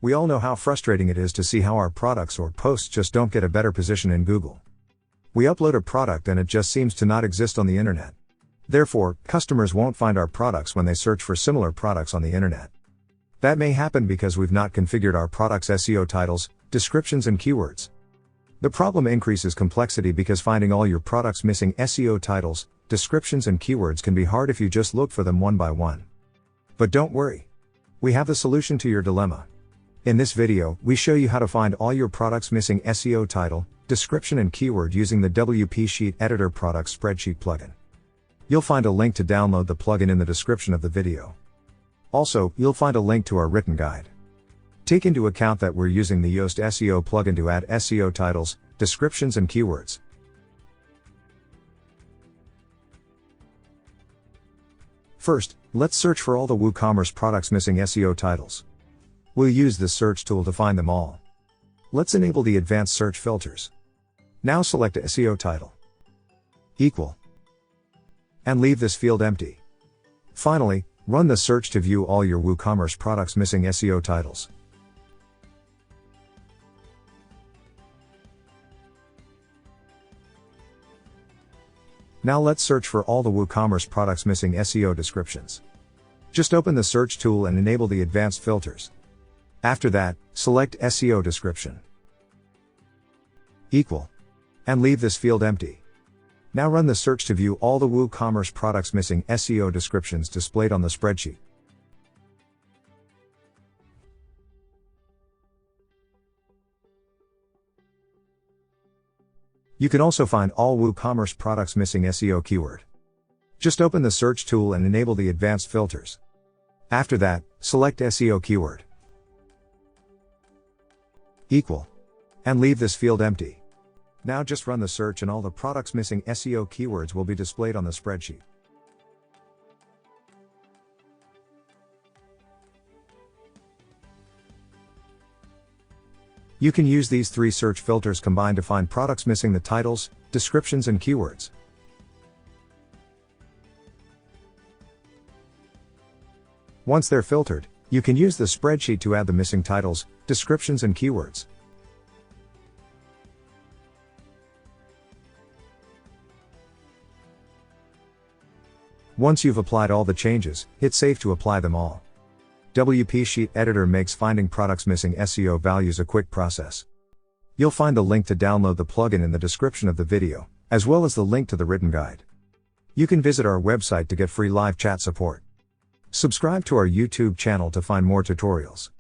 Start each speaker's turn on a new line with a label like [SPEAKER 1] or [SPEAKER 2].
[SPEAKER 1] We all know how frustrating it is to see how our products or posts just don't get a better position in Google. We upload a product and it just seems to not exist on the internet. Therefore, customers won't find our products when they search for similar products on the internet. That may happen because we've not configured our products' SEO titles, descriptions and keywords. The problem increases complexity because finding all your products missing SEO titles, descriptions and keywords can be hard if you just look for them one by one. But don't worry. We have the solution to your dilemma. In this video, we show you how to find all your products missing SEO title, description and keyword using the WP Sheet Editor Products Spreadsheet plugin. You'll find a link to download the plugin in the description of the video. Also, you'll find a link to our written guide. Take into account that we're using the Yoast SEO plugin to add SEO titles, descriptions and keywords. First, let's search for all the WooCommerce products missing SEO titles. We'll use this search tool to find them all. Let's enable the advanced search filters. Now select SEO title. Equal. And leave this field empty. Finally, run the search to view all your WooCommerce products missing SEO titles. Now let's search for all the WooCommerce products missing SEO descriptions. Just open the search tool and enable the advanced filters. After that, select SEO description. Equal. And leave this field empty. Now run the search to view all the WooCommerce products missing SEO descriptions displayed on the spreadsheet. You can also find all WooCommerce products missing SEO keyword. Just open the search tool and enable the advanced filters. After that, select SEO keyword. Equal. And leave this field empty. Now just run the search and all the products missing SEO keywords will be displayed on the spreadsheet. You can use these three search filters combined to find products missing the titles, descriptions and keywords. Once they're filtered, you can use the spreadsheet to add the missing titles, descriptions and keywords. Once you've applied all the changes, hit Save to apply them all. WP Sheet Editor makes finding products missing SEO values a quick process. You'll find the link to download the plugin in the description of the video, as well as the link to the written guide. You can visit our website to get free live chat support. Subscribe to our YouTube channel to find more tutorials.